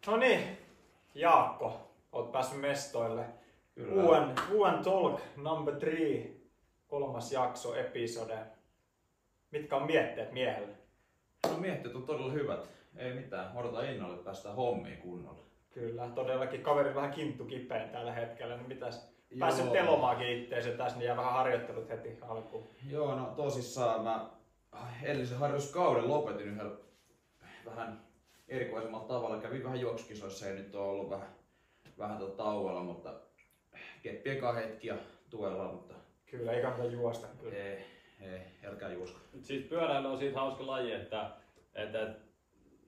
No niin, Jaakko, oot päässyt mestoille. Kyllä. UN Talk number 3, 3. jakso, episode. Mitkä on mietteet miehelle? No mietteet on todella hyvät. Ei mitään, odotan innolla, että päästään hommiin kunnolla. Kyllä, todellakin kaveri vähän kinttu kipeän tällä hetkellä. Niin mitäs? Päässyt telomaankin itteensä tässä, niin jää vähän harjoittelut heti alkuun. Joo, no tosissaan mä edellisen harjoituskauden lopetin yhdellä vähän erikoisemmalla tavalla. Kävin vähän juoksukisoissa ja nyt on ollut vähän tauolla, mutta keppien kanssa hetkiä tuella, mutta Kyllä, ei kannata juosta kyllä. ei, älkää juosko. Siis pyöräily on siitä hauska laji, että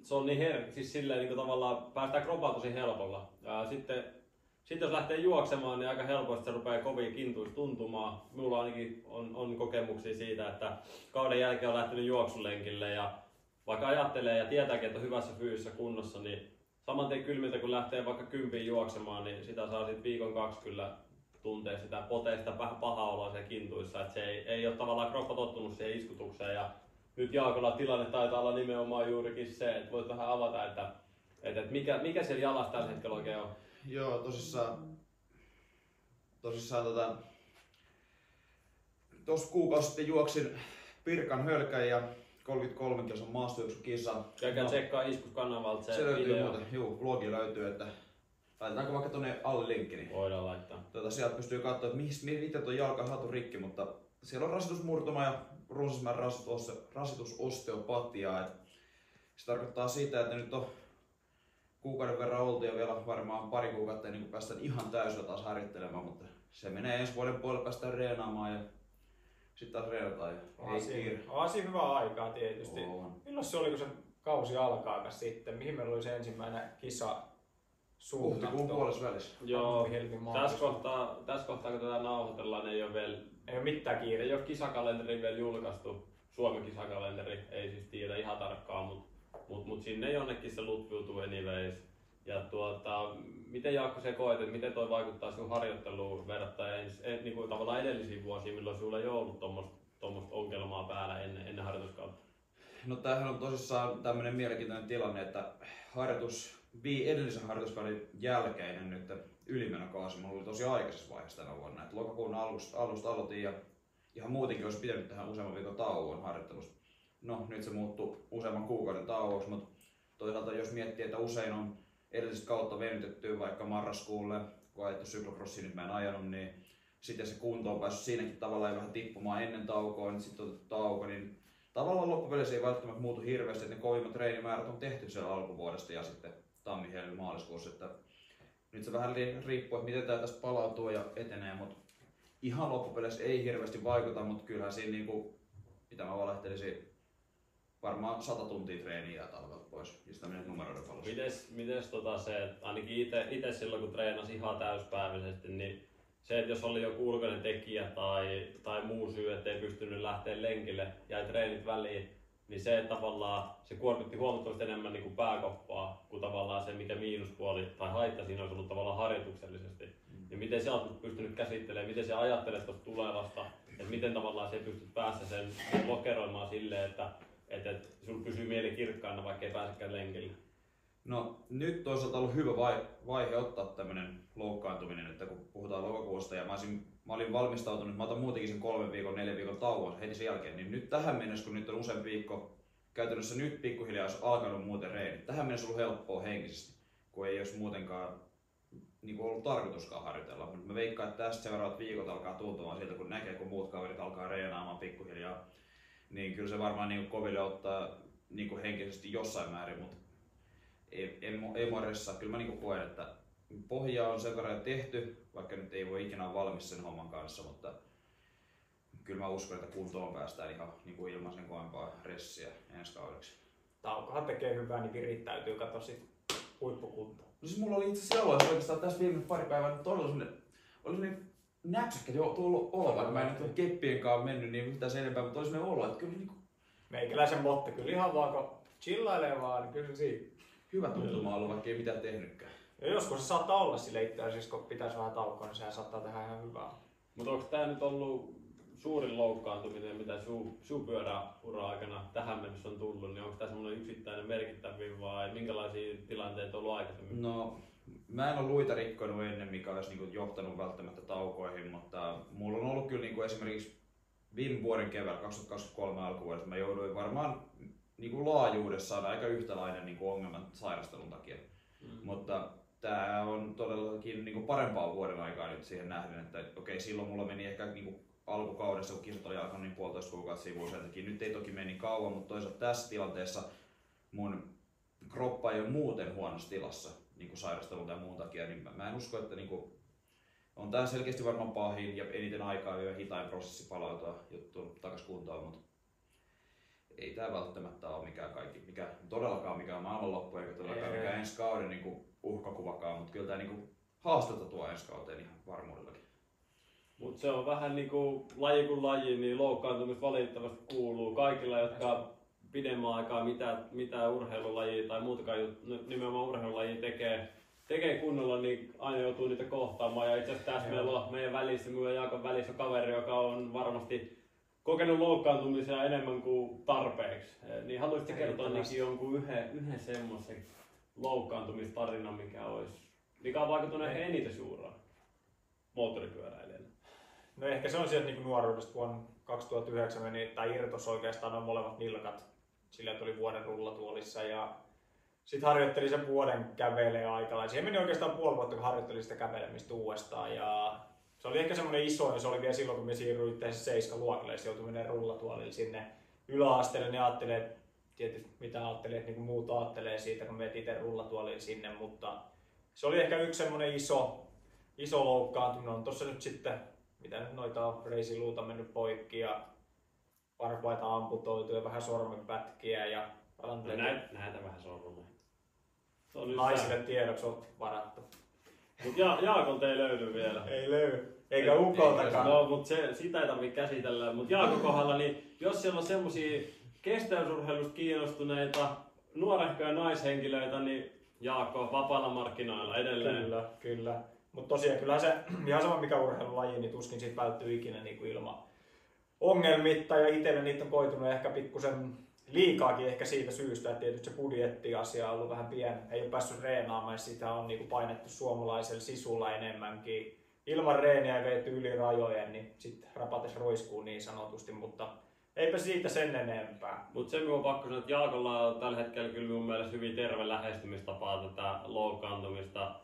se on niin siis silleen niin tavallaan päästään kropaan tosi helpolla. Ja sitten jos lähtee juoksemaan, niin aika helposti se rupeaa kovin kintuista tuntumaan. Minulla ainakin on kokemuksia siitä, että kauden jälkeen on lähtenyt juoksulenkille ja vaikka ajattelee ja tietääkin, että on hyvässä fyysisessä kunnossa, niin saman tien kylmiltä kun lähtee vaikka 10 juoksemaan, niin sitä saa sitten viikon 2 kyllä tuntee sitä poteista pahaa oloa siellä kintuissa. Että se ei ole tavallaan kroppa tottunut siihen iskutukseen. Ja nyt Jaakolla tilanne taitaa olla nimenomaan juurikin se, että voit vähän avata, että mikä siellä jalassa tällä hetkellä oikein on. Joo, tosissaan tuossa kuukausi sitten juoksin Pirkan Hölkän ja 33 kilsan maastojuoksukisa. Käykää tsekkaa Iskus-kanavalta se löytyy video. muuten, blogi löytyy, että laitetaanko vaikka tonne alle linkki, niin voidaan laittaa. Sieltä pystyy katsoa, että miten tuo jalka on saatu rikki, mutta siellä on rasitusmurtuma ja runsasmäärä rasitusosteopatiaa. Se tarkoittaa sitä, että nyt on kuukauden verran oltu ja vielä varmaan pari kuukautta ennen kuin päästään ihan täysillä taas harjoittelemaan, mutta se menee ensi vuoden puolella, päästään reenaamaan ja sitten taas reenataan. On siinä hyvää aikaa tietysti. Milloin se oli, kun se kausi alkaa sitten? Mihin meillä oli se ensimmäinen kisa suunnattu? Huhtikuun puolessa välissä. Joo, tässä kohtaa kun tätä nauhoitellaan, ei ole mitään kiire. Ei ole kisakalenteri vielä julkaistu. Suomen kisakalenteri, ei siis tiedä ihan tarkkaan, mutta sinne jonnekin se lutviutuu anyways. Ja miten Jaakko se koet, että miten toi vaikuttaa sinun harjoitteluun verrattuna niin kuin tavallaan edellisiin vuosiin, milloin sinulla ei ollut tuommoista ongelmaa päällä ennen harjoituskautta? No tämähän on tosissaan tämmöinen mielenkiintoinen tilanne, että edellisen harjoituskauden jälkeinen nyt ylimenokausi mulla oli tosi aikaisessa vaiheessa tänä vuonna. Et lokakuun alusta aloitin ja ihan muutenkin olisi pitänyt tähän useamman viikon tauon harjoittelusta. No nyt se muuttui useamman kuukauden tauoksi, mutta toisaalta jos miettii, että usein on edellisestä kautta venytetty vaikka marraskuulle, kun ajettu syklocrossia, nyt mä en ajanut, niin sitten se kunto on päässyt siinäkin tavallaan vähän tippumaan ennen taukoa, niin sitten otettu tauko, niin tavallaan loppupeleissä ei välttämättä muutu hirveästi, että ne kovimmat treenimäärät on tehty siellä alkuvuodesta ja sitten tammi-helmi-maaliskuussa, että nyt se vähän riippuu, että miten tämä tästä palautuu ja etenee, mutta ihan loppupeleissä ei hirveästi vaikuta, mutta kyllähän siinä niinku, mitä mä valehtelisin, varmaan 100 tuntia treeniä talvelta pois, ja sitä menee numeroiden valossa. Mites se, että ainakin itse silloin kun treenasi ihan täyspäiväisesti, niin se, että jos oli joku ulkoinen tekijä tai muu syy, ettei pystynyt lähteä lenkille, jäi treenit väliin, niin se, että tavallaan se kuormitti huomattavasti enemmän niin kuin pääkoppaa kuin tavallaan se, mikä miinuspuoli tai haitta siinä olisi ollut tavallaan harjoituksellisesti. Niin miten sä oot pystynyt käsittelemään, miten sä ajattelet tuosta tulevasta, että miten tavallaan sä pystyt päästä sen lokeroimaan silleen, että sulla pysyy mieli kirkkaana, vaikka ei pääsekään lenkille? No nyt toisaalta on ollut hyvä vaihe ottaa tämmönen loukkaantuminen, että kun puhutaan lokakuusta ja mä olin valmistautunut, mä otan muutenkin sen 3 viikon, 4 viikon tauon heti sen jälkeen, niin nyt tähän mennessä, kun nyt on useampi viikko, käytännössä nyt pikkuhiljaa olisi alkanut muuten reenit. Tähän mennessä on ollut helppoa henkisesti, kun ei olisi muutenkaan niin ollut tarkoituskaan harjoitella, mutta mä veikkaan, että tästä seuraavat viikot alkaa tuntumaan siltä, kun näkee, kun muut kaverit alkaa reenaamaan pikkuhiljaa, niin kyllä se varmaan niin koville ottaa niin henkisesti jossain määrin, mutta ei moressa. Kyllä mä niin koen, että pohja on sen verran tehty, vaikka nyt ei voi ikinä olla valmis sen homman kanssa, mutta kyllä mä uskon, että kuntoon päästään ihan niin ilman sen kovempaa ressiä ensi kaudeksi. Taukohan tekee hyvää, niin virittäytyy, katso sit huippukuntoon. No siis mulla oli itse asiassa jaloissa oikeastaan tässä viime pari päivää, että oli sellainen näpsäkkä tullut olo, vaikka mä en nyt ole keppien kanssa mennyt niin mitään sen enempää, mutta oli sellainen olo, että kyllä niinku meikäläisen motte kyllä ihan vaan, kun chillailee vaan, niin kyllä se siitä. Hyvä tuntuma ollut, vaikka ei mitään tehnytkään. Ja joskus se saattaa olla sille itse asiassa, kun pitäisi vähän taukoa, niin sehän saattaa tehdä ihan hyvää. Mutta onko tää nyt ollut suurin loukkaantuminen, mitä sun pyöräura aikana tähän mennessä on tullut, niin onko tämä semmoinen yksittäinen merkittävin vai minkälaisia tilanteita on ollut aikaisemmin? No, mä en ole luita rikkonut ennen, mikä olisi niin kuin johtanut välttämättä taukoihin, mutta mulla on ollut kyllä niin kuin esimerkiksi viime vuoden keväällä 2023 alkuvuodesta mä jouduin varmaan niin kuin laajuudessaan aika yhtälainen niin kuin ongelman sairastelun takia. Mutta tää on todellakin niin kuin parempaa vuoden aikaa nyt siihen nähden, että okei, silloin mulla meni ehkä niin kuin alkukaudessa, kun kisat oli alkanut niin 1,5 kuukautta sivuun sen takia. Nyt ei toki meni kauan, mutta toisaalta tässä tilanteessa mun kroppa ei ole muuten huonossa tilassa niin kuin sairastelun tai muun takia, niin mä en usko, että niin kuin on tää selkeästi varmaan pahin ja eniten aikaa ja hitain prosessi palautua juttuun takas kuntoon, mutta ei tää välttämättä ole todellakaan mikään maailmanloppu eikä todellakaan mikään ensi kauden niin kuin uhkakuvakaan, mutta kyllä tää niin kuin haastetta tuo ensi kauteen ihan varmuudellakin. Mutta se on vähän niinku laji kuin laji, niin loukkaantumista valitettavasti kuuluu kaikilla, jotka pidemmän aikaa mitä urheilulajia tai muutakaan nimenomaan urheilulajia tekee kunnolla, niin aina joutuu niitä kohtaamaan. Ja itse asiassa tässä meillä on meidän välissä, minun ja Jaakon välissä kaveri, joka on varmasti kokenut loukkaantumisia enemmän kuin tarpeeksi. Niin haluaisitko kertoa jonkun yhden semmoisen loukkaantumistarinan, mikä on vaikuttanut ehkä eniten suuraan moottoripyöräilijänä? No ehkä se on sieltä niin nuoruudesta vuonna 2009 tai irtos oikeastaan noin molemmat nilkat. Sillä tuli vuoden rullatuolissa ja sitten harjoittelin sen vuoden kävelee aikalla. Siihen meni oikeastaan puoli vuotta, kun harjoittelin sitä kävelemistä uudestaan. Ja se oli ehkä semmoinen iso, ja se oli vielä silloin, kun me siirryin itse 7-luokille, ja se joutui menemään rullatuolille sinne yläasteelle. Ne ajattelee, tietysti mitä ajattelee, niin kuin muut ajattelee siitä, kun menet itse rullatuolille sinne. Mutta se oli ehkä yksi semmoinen iso loukkaantuminen. On tossa nyt sitten, mitä nyt noita on, reisiluuta mennyt poikki ja varpaita amputoitu ja vähän sormenpätkiä ja näitä vähän sormia. Naisille tiedoksi on varattu. Mut Jaakolta ei löydy vielä. Ei löydy. Eikä Ukoltakaan. No, mutta sitä ei tarvitse käsitellä. Mutta Jaakon kohdalla, niin jos siellä on semmosia kestävyysurheilusta kiinnostuneita nuorehkoja naishenkilöitä, niin Jaakko vapailla markkinoilla edelleen. Kyllä. Mutta tosiaan kyllähän se ihan sama mikä urheilulaji, niin tuskin siitä välttyy ikinä niin kuin ilman ongelmitta. Ja itselle niitä on koitunut ehkä pikkusen liikaakin ehkä siitä syystä, että tietysti se budjettiasia on ollut vähän pieni. Ei ole päässyt reenaamaan ja sitä on niin kuin painettu suomalaisella sisulla enemmänkin. Ilman reeniä ja veetty yli rajojen, niin sitten rapates roiskuu niin sanotusti, mutta eipä siitä sen enempää. Mutta se minun on pakko sanoa, että Jaakolla on tällä hetkellä kyllä minun mielestä hyvin terve lähestymistapa tätä loukkaantumista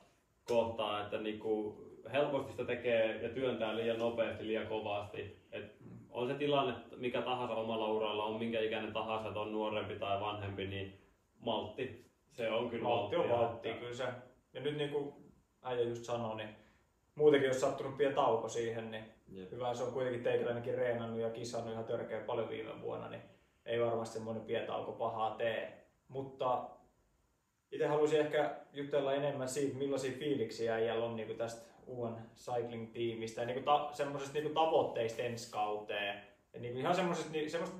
kohtaan, että niinku helposti sitä tekee ja työntää liian nopeasti, liian kovasti. Et on se tilanne mikä tahansa omalla uralla, on minkä ikäinen tahansa, että on nuorempi tai vanhempi, niin maltti. Se on kyllä maltti. On maltti, kyllä se. Ja nyt niin kuin äijä just sanoi, niin muutenkin jos sattunut pieni tauko siihen, niin hyvä se on kuitenkin teikäläinenkin reenannut ja kisannut ihan törkeä paljon viime vuonna, niin ei varmasti semmoinen pieni tauko pahaa tee. Mutta itse haluaisin ehkä jutella enemmän siitä, millaisia fiiliksiä äijällä on niin tästä uuden cycling-tiimistä ja niin semmoisesta niin tavoitteista ensi kauteen. Ja niin ihan semmoista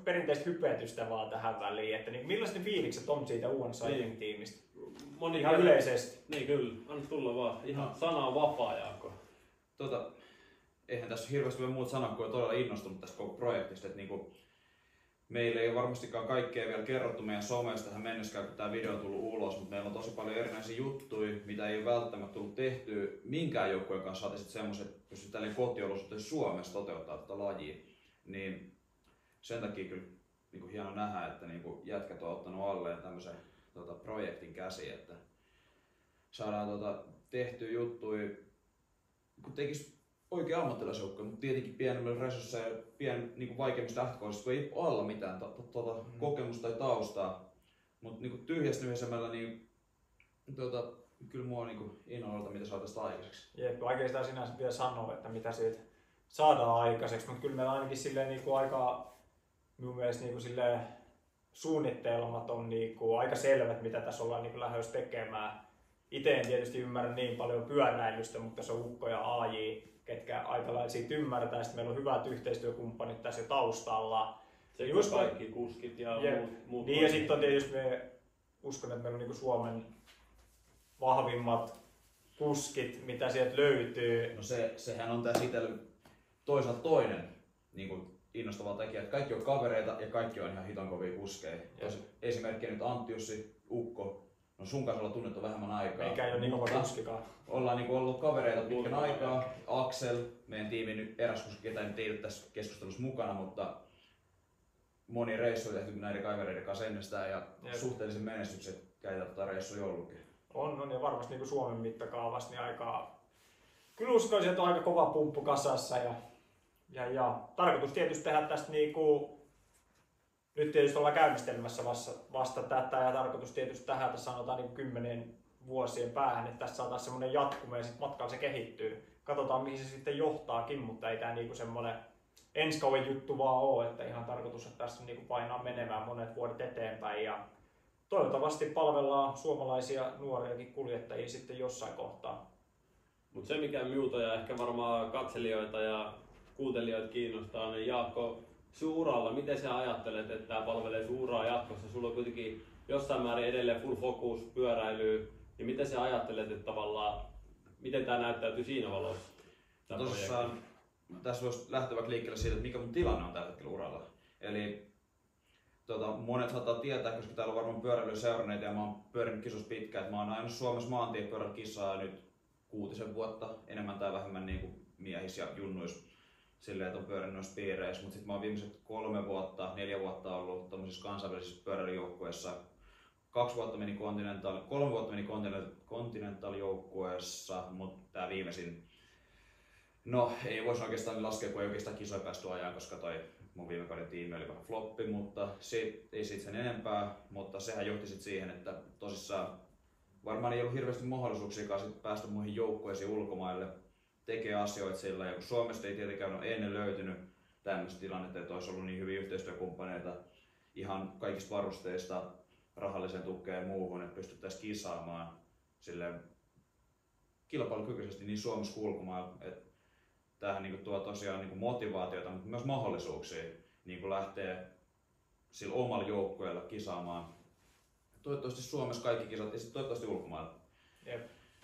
perinteistä hypetystä vaan tähän väliin, että niin millaiset fiilikset on siitä uuden cycling-tiimistä? Ihan yleisesti. Niin kyllä, anna tulla vaan. Ihan sana on vapaa, Jaakko. Eihän tässä hirveästi ole muut sanoa, kun olen todella innostunut tästä koko projektista. Että niinku, meillä ei ole varmastikaan kaikkea vielä kerrottu meidän somesta tähän mennessä, kun tämä video on tullut ulos, mutta meillä on tosi paljon erinäisiä juttuja, mitä ei välttämättä tullut tehtyä minkään joukkueen kanssa. Saatiin sitten semmoiset, että pystyy tälleen kotiolosuhteessa Suomessa toteuttaa tätä lajia. Niin sen takia kyllä niinku hieno nähdä, että niinku jätkät on ottanut alleen tämmöisen projektin käsiin, että saadaan tehtyä juttuja, kun tekisi oikein ammattilaisjoukkoja, mutta tietenkin pienemmillä resursseilla ja niin vaikeimmista lähtökohdista, kun ei olla mitään kokemusta tai taustaa. Mutta niin tyhjästymisemällä, niin kyllä mua niin innolla, mitä saa tästä aikaiseksi. Jep, vaikea sitä sinänsä vielä sanoa, että mitä siitä saadaan aikaiseksi, mutta kyllä meillä ainakin silleen, niin kuin aika minun mielestä niin kuin silleen, suunnitelmat on niin kuin aika selvät, mitä tässä ollaan niin lähdössä tekemään. Itse en tietysti ymmärrä niin paljon pyöräilystä, mutta se on Ukko ja AJ, ketkä aika lailla siitä ymmärtää. Sitten meillä on hyvät yhteistyökumppanit tässä jo taustalla. Se just kaikki kuskit ja muut. Niin ja sitten on tietysti uskon, että meillä on niin kuin Suomen vahvimmat kuskit, mitä sieltä löytyy. No sehän on tässä itsellä toisaalta toinen niin kuin innostava tekijä, että kaikki on kavereita ja kaikki on ihan hiton kovia kuskeja. Esimerkkinä nyt Antti, Jussi, Ukko, no sun kanssa ollaan tunnettu vähemmän aikaa. Eikä ei ole niin kova kuskikaan. Ollaan niinku ollut kavereita pitkän aikaa. Aksel, meidän tiimin eräs kuski, ketä nyt ei ole tässä keskustelussa mukana, mutta moni reissu on tehty näiden kavereiden kanssa ennestään ja suhteellisen menestykset käytetään reissuja ollutkin. On ja varmasti niin kuin Suomen mittakaavassa niin aika... Kyllä uskoisin, että on aika kova pumppu kasassa ja tarkoitus tietysti tehdä tästä niinku... Nyt tietysti ollaan käynnistelemässä vasta tätä ja tarkoitus tietysti tähän sanotaan niin 10 vuosien päähän, että tässä saataisiin semmoinen jatkumo ja sitten matkalla se kehittyy. Katsotaan mihin se sitten johtaakin, mutta ei tämä niinku semmoinen ensi kauan juttu vaan ole, että ihan tarkoitus, että tässä niinku painaa menemään monet vuodet eteenpäin ja toivottavasti palvellaan suomalaisia nuoriakin kuljettajia sitten jossain kohtaa. Mutta se mikä minulta ja ehkä varmaan katselijoita ja kuuntelijoita kiinnostaa, niin Jaakko, sun uralla, miten sä ajattelet, että tämä palvelee sun uraa jatkossa? Sulla on kuitenkin jossain määrin edelleen full focus pyöräilyyn, niin miten sä ajattelet, että tavallaan, miten tämä näyttäytyy siinä valossa? Tosissaan tässä voisi lähteä vaikka liikkeelle siitä, että mikä mun tilanne on tällä hetkellä uralla. Eli monet saattaa tietää, koska täällä on varmaan pyöräilyä seuranneita ja mä oon pyörinyt kisossa pitkään, että mä oon ajanut Suomessa maantiepyöräkisaa nyt 6 vuotta, enemmän tai vähemmän niin kuin miehissä ja junnuissa silleen, että on pyörinyt noissa piireissä, mutta sitten mä oon viimeiset 3 vuotta, 4 vuotta ollut tommosissa kansainvälisissä pyöräilyjoukkueissa. 3 vuotta meni Continental-joukkueessa, mutta tää viimeisin, no ei voisi oikeastaan laskea, kun ei oikeastaan kisoja päästy ajaa, koska toi mun viime kauden tiimi oli vähän floppi, mutta ei siitä sen enempää, mutta sehän johti sitten siihen, että tosissaan varmaan ei ollut hirveästi mahdollisuuksia sit päästä muihin joukkueisiin ulkomaille tekee asioita sillä, ja kun Suomesta ei tietenkään ole ennen löytynyt tämmöistä tilannetta, että olisi ollut niin hyviä yhteistyökumppaneita ihan kaikista varusteista, rahalliseen tukeen ja muuhun, että pystyttäisiin kisaamaan silleen kilpailukykyisesti niin Suomessa kuin ulkomailla. Tämähän niin tuo tosiaan niin motivaatiota, mutta myös mahdollisuuksia niin lähteä sillä omalla joukkueella kisaamaan. Toivottavasti Suomessa kaikki kisat ja sitten toivottavasti ulkomailla. Jep.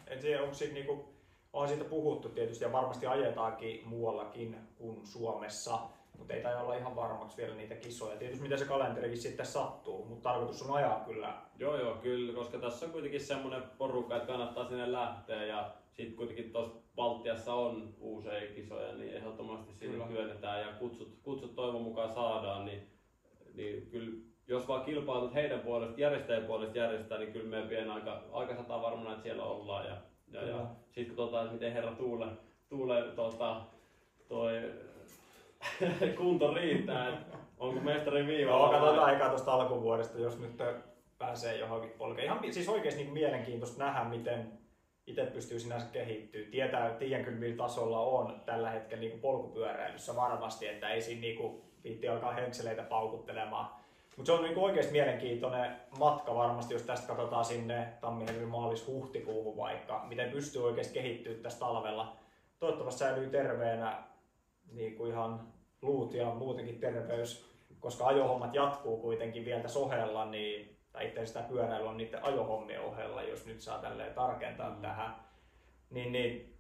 En tiedä, onko siitä niinku... On siitä puhuttu tietysti ja varmasti ajetaankin muuallakin kuin Suomessa, mutta ei taida olla ihan varmaksi vielä niitä kisoja. Tietysti mitä se kalenterikin sitten sattuu, mutta tarkoitus on ajaa kyllä. Joo, kyllä, koska tässä on kuitenkin semmoinen porukka, että kannattaa sinne lähteä ja sitten kuitenkin tuossa Baltiassa on uusia kisoja, niin ehdottomasti sinne työnnetään ja kutsut toivon mukaan saadaan, niin kyllä jos vaan kilpailut heidän puolesta, järjestäjän puolesta järjestää, niin kyllä me pian aika sataa varmana, että siellä ollaan. Ja sitten kun että miten herra Tuule toi kunto riittää, että onko mestarin viivalla. Joo, katsotaan aikaa tuosta alkuvuodesta, jos nyt pääsee johonkin polkeen. Ihan siis oikeasti niin mielenkiintoista nähdä, miten itse pystyy sinänsä kehittyä. Tiedän kyllä millä tasolla on tällä hetkellä niin polkupyöräilyssä varmasti, että ei siinä niin viitti alkaa henkseleitä paukuttelemaan. Mutta se on niin oikeasti mielenkiintoinen matka varmasti, jos tästä katsotaan sinne tammi-helmi-maalis-huhtikuuhun vaikka, miten pystyy oikeasti kehittyä tässä talvella. Toivottavasti säilyy terveenä niin kuin ihan luut ja muutenkin terveys, koska ajohommat jatkuu kuitenkin vielä tässä ohella, niin, tai itse asiassa pyöräily on niiden ajohommien ohella, jos nyt saa tälleen tarkentaa tähän.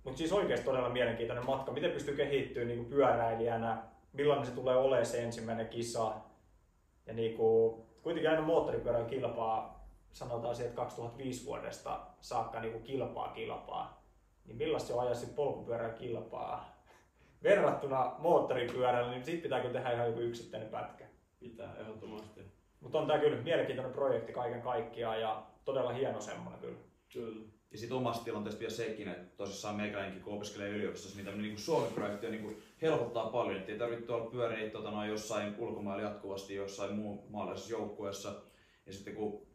Mutta siis oikeasti todella mielenkiintoinen matka, miten pystyy kehittyä niin kuin pyöräilijänä, millainen se tulee olemaan se ensimmäinen kisa. Ja kuitenkin aina moottoripyörällä kilpaa, sanotaan sieltä 2005 vuodesta saakka kilpaa. Niin millaista se on ajaa sitten polkupyörällä kilpaa? Verrattuna moottoripyörällä, niin sitten pitää kyllä tehdä ihan joku yksittäinen pätkä. Pitää, ehdottomasti. Mutta on tää kyllä mielenkiintoinen projekti kaiken kaikkiaan ja todella hieno semmoinen kyllä. Kyllä. Ja sitten omasta tilanteesta vielä sekin, että tosissaan meikäläinenkin kun opiskelee yliopistossa, niin tämmöinen niin Suomi-projekti niin helpottaa paljon, ettei tarvitse olla pyöriä jossain ulkomailla jatkuvasti, jossain muun maalaisessa joukkueessa. Ja sitten kun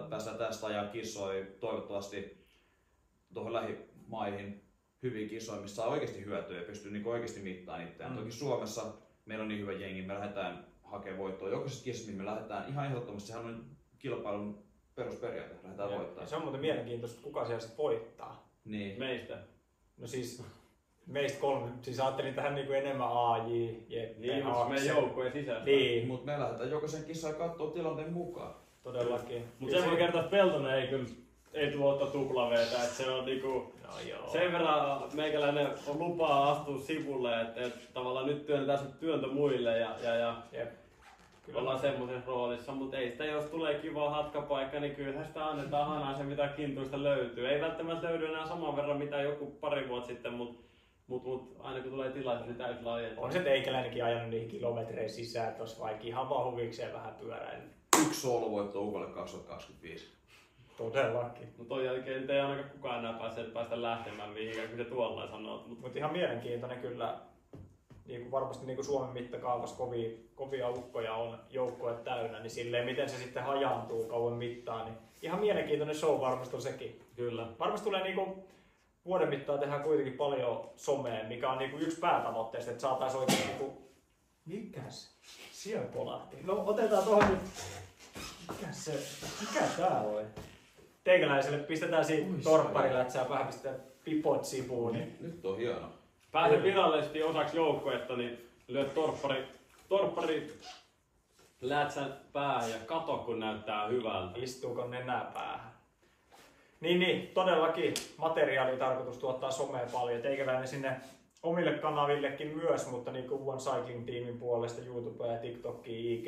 päästään tästä ajaa kisoja, toivottavasti tuohon lähimaihin hyviä kisoja, missä saa oikeasti hyötyä ja pystyy niin oikeasti mittaamaan itseään. Toki Suomessa meillä on niin hyvä jengi, me lähdetään hakemaan voittoa. Jokaisessa kisassa, mihin me lähdetään, ihan ehdottomasti sehän on kilpailun perusperiaate, lähdetään voittaa. Se on muuten mielenkiintoista, kuka siellä sitten voittaa. Niin. Meistä. No siis meistä 3, siis ajattelin tähän niinku enemmän AJ, Jeppe, niin, jos meidän joukkueen sisästä. Niin. Mutta me lähdetään jokaisen kisaan katsoa tilanteen mukaan. Todellakin. Mutta sen voi kertoa, että Peltonen ei kyllä ei tuota tuplaveetä, että se on niinku sen verran meikäläinen on lupaa astua sivulle, että tavallaan nyt työnnetään se työntö muille ja Kyllä. ollaan semmoisessa roolissa, mutta ei sitä, jos tulee kiva hatkapaikka, niin kyllähän sitä annetaan hanaa se mitä kintuista löytyy. Ei välttämättä löydy enää saman verran mitä joku pari vuotta sitten, mutta aina kun tulee tilaisuus, niin täytyy laajentaa. On se teikäläinenkin ajanut niihin kilometreihin sisään tuossa vaikka ihan vaan huvikseen vähän pyöräilyä. 1 soolovoitto Ukolle 2025. Todellakin. No toi jälkeen nyt ei ainakaan kukaan enää päästä lähtemään mihinkään, kun se tuolla sanoo. Mutta ihan mielenkiintoinen kyllä. Niin varmasti niin Suomen mittakaavassa kovia ukkoja on joukkue täynnä, niin silleen miten se sitten hajaantuu kauan mittaan, niin ihan mielenkiintoinen show varmasti on sekin. Kyllä. Varmasti tulee niinku vuoden mittaan tehdään kuitenkin paljon somea, mikä on niinku yksi päätavoitteista, että saataisiin oikein niinku... Mikäs? Siellä kolahti. No otetaan tuohon nyt... Mikä tää oli? Teikäläiselle pistetään siitä torpparilätsää, vähän pistetään pipot sivuun. Niin... Nyt on hieno. Pääsen virallisesti osaksi joukkuetta, niin lyöt torppari lätsän päähän ja kato kun näyttää hyvältä. Istuuko nenää päähän? Niin, todellakin materiaalia tarkoitus tuottaa somea paljon. Teikäläinen sinne omille kanavillekin myös, mutta niin kuin One Cycling-tiimin puolesta YouTube ja TikTokiin, IG,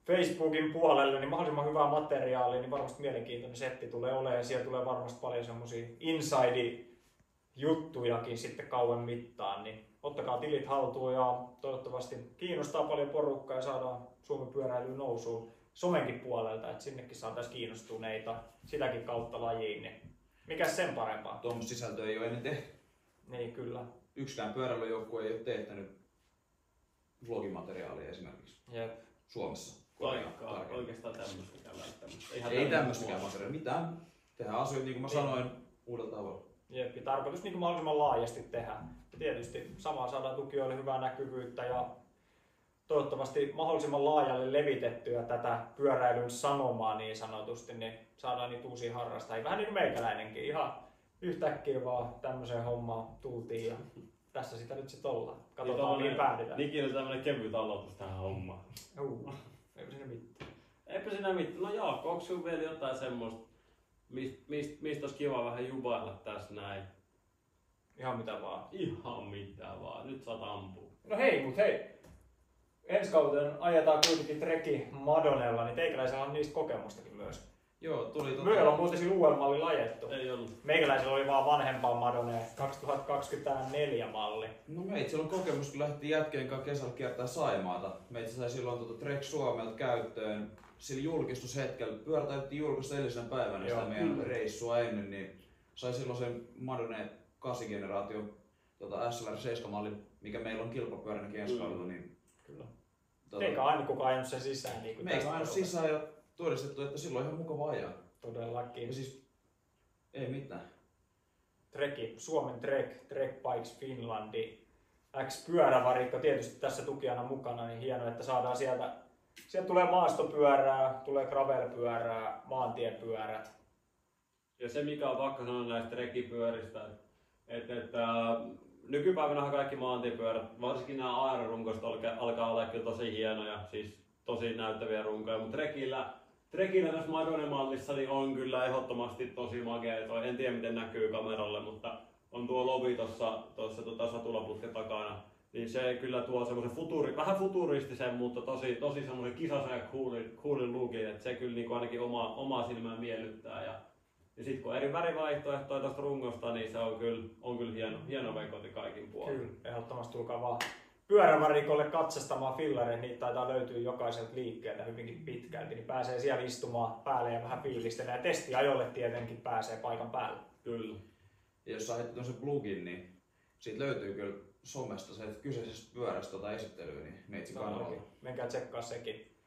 Facebookin puolelle, niin mahdollisimman hyvää materiaalia, niin varmasti mielenkiintoinen setti tulee olemaan. Ja siellä tulee varmasti paljon semmosia inside-juttujakin sitten kauan mittaan. Niin ottakaa tilit haltuun ja toivottavasti kiinnostaa paljon porukkaa ja saadaan Suomen pyöräilyyn nousuun somenkin puolelta, että sinnekin saataisiin kiinnostuneita sitäkin kautta lajiin. Niin mikäs sen parempaa? Tuommoista sisältöä ei ole ennen tehty. Niin, kyllä. Yksikään pyöräilyjoukkue ei ole tehtänyt vlogimateriaalia esimerkiksi Jep. Suomessa. Oikeastaan tämmöistäkään välttämättä. Ei tämmöistäkään materiaalia. Mitään. Tehdään asioita niin kuin mä sanoin uudella tavalla. Jep, ja tarkoitus niin kuin mahdollisimman laajasti tehdä. Ja tietysti samaan saadaan tukijoille hyvää näkyvyyttä ja toivottavasti mahdollisimman laajalle levitettyä tätä pyöräilyn sanomaa niin sanotusti, niin saadaan niitä uusia harrastajia. Vähän niin kuin meikäläinenkin. Ihan yhtäkkiä vaan tämmöiseen hommaan tultiin ja tässä sitä nyt sitten ollaan. Katsotaan mihin päädytään. Nikille tämmönen kevyt aloitus tähän hommaan. Eipä siinä mitään. Eipä siinä mitään. No Jaakko, onko sun vielä jotain semmoista, mistä olisi kiva vähän jubailla tässä näin? Ihan mitä vaan. Ihan mitä vaan. Nyt saat ampua. No hei. Ensi kauden ajetaan kuitenkin Treki Madonella, niin teikäläisellä on niistä kokemustakin myös. Joo, tuli Myöllä on muuten sillä uudella mallilla ajettu. Ei ollut. Meikäläisellä oli vaan vanhempaa Madone 2024 malli. No meitsillä on kokemus, kun lähti jätkeen kanssa kesällä kiertää Saimaata. Meitä sai silloin Trek Suomelta käyttöön. Sillä julkistushetkellä, pyörä täytti julkaista edellisenä päivänä sitä meidän reissua ennen, niin sai silloin sen Madone 8-generaation SLR 7-mallin, mikä meillä on kilpapyöränäkin ensi kaudella. Niin, kyllä. Eikä aina kukaan ajanut sen sisään. Niin meikä ajanut sisään ja todistettu, että silloin on ihan mukava ajaa. Todellakin. Ja siis ei mitään. Treki, Suomen Trek Bikes Finlandi, X-pyörävarikko tietysti tässä tukijana mukana, niin hienoa, että saadaan sieltä tulee maastopyörää, tulee gravelpyörää, maantiepyörät. Ja se mikä on pakko sanoa näistä rekipyöristä, että nykypäivänä kaikki maantiepyörät, varsinkin nämä aerorunkoista alkaa olla kyllä tosi hienoja, siis tosi näyttäviä runkoja, mutta Trekillä tässä Madone-mallissa niin on kyllä ehdottomasti tosi makea. En tiedä miten näkyy kameralle, mutta on tuo lovi tuossa satulaputken takana. Niin se kyllä tuo semmoisen vähän futuristisen, mutta tosi semmoisen kisaisen ja coolin lookin, että se kyllä niinku ainakin omaa silmää miellyttää. Ja sitten kun on eri värivaihtoehtoja tuosta rungosta, niin se on kyllä hieno veikoti kaikin puolin. Kyllä, ehdottomasti tulkaa vaan pyörävarikolle katsastamaan fillareita, niitä taitaa löytyä jokaiselta liikkeeltä hyvinkin pitkälti, niin pääsee siellä istumaan päälle ja vähän fiilistelemään. Ja testiajolle tietenkin pääsee paikan päälle. Kyllä. Ja jos sä heti tuon plugin, niin siitä löytyy kyllä somesta se kyseisestä pyörästä esittelyä, niin neitsi kanavalla. Menkää tsekkaa sekin.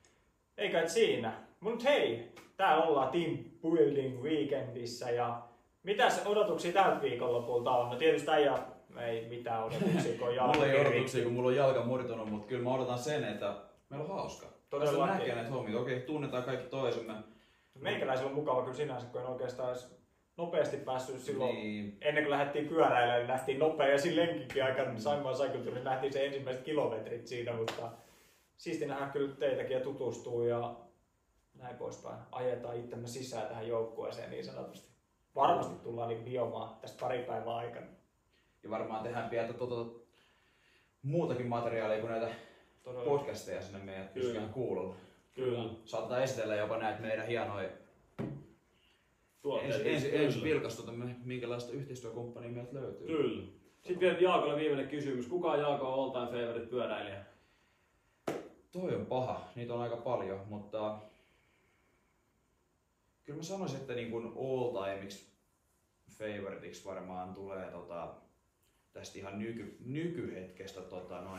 Eikä et siinä. Mut hei, täällä ollaan Team Building Weekendissä ja mitäs odotuksia tältä viikonlopulta on? No tietysti ei mitään odotuksia, kun on jalka. Mulla ei odotuksia, kun mulla on jalka murtunut, mutta kyllä mä odotan sen, että meillä on hauska. Todella näkee näitä hommia. Okei, tunnetaan kaikki toisemme. Meikäläisellä on mukava kyllä sinänsä, kun en oikeastaan edes nopeasti päässyt silloin. Niin. Ennen kuin lähdettiin pyöräilemään, niin nähtiin nopea ja siinä lenkinkin aikana Saimaan Cycle nähtiin se ensimmäiset kilometrit siinä, mutta siisti nähdä kyllä teitäkin ja tutustuu. Ja näin poispäin. Ajetaan itsemme sisään tähän joukkueeseen niin sanotusti. Varmasti tullaan niin hiomaan tästä pari päivää aikana. Ja varmaan tehdään pientä muutakin materiaalia kuin näitä podcasteja sinne meidän pyskään kuulolla. Kyllä. Saattaa esitellä jopa näitä meidän hienoja Tuotteet. ensin vilkastutamme, minkälaista yhteistyökumppania meiltä löytyy. Kyllä. Sitten vielä Jaakolle viimeinen kysymys. Kuka on Jaakon all time favorite pyöräilijä? Toi on paha, niitä on aika paljon, mutta kyllä mä sanoisin, että niin kuin all timeiksi favoriteiksi varmaan tulee tästä ihan nykyhetkestä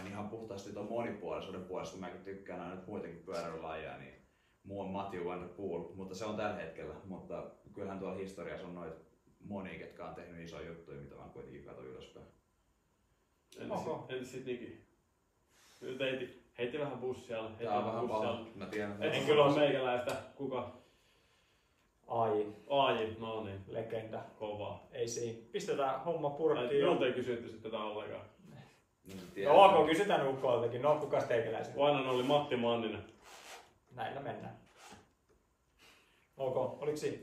ihan puhtaasti tuon monipuolisuuden puolesta, kun mäkin tykkään aina muitakin pyöräilylajeja, niin muu on Matthew Van Der Poel, mutta se on tällä hetkellä, mutta kyllähän tuolla historiassa on noita monia, ketkä on tehnyt isoja juttuja, mitä mä kuitenkin katson ylöspäin. Entäs sit Niki? Nyt heitti vähän bussia. Tää on vähän paha, mä tiedän. En kyllä ole meikäläistä. Kuka? Ai, no niin. legenda. Kova. Ei siinä. Pistetään homma purkkiin. Minulta ei kysytty sitten tätä ollenkaan. No ok, kysytään ukkoiltakin. No, kukas teikäläisen? Vainan oli Matti Manninen. Näillä mennään. Ok, oliko siinä?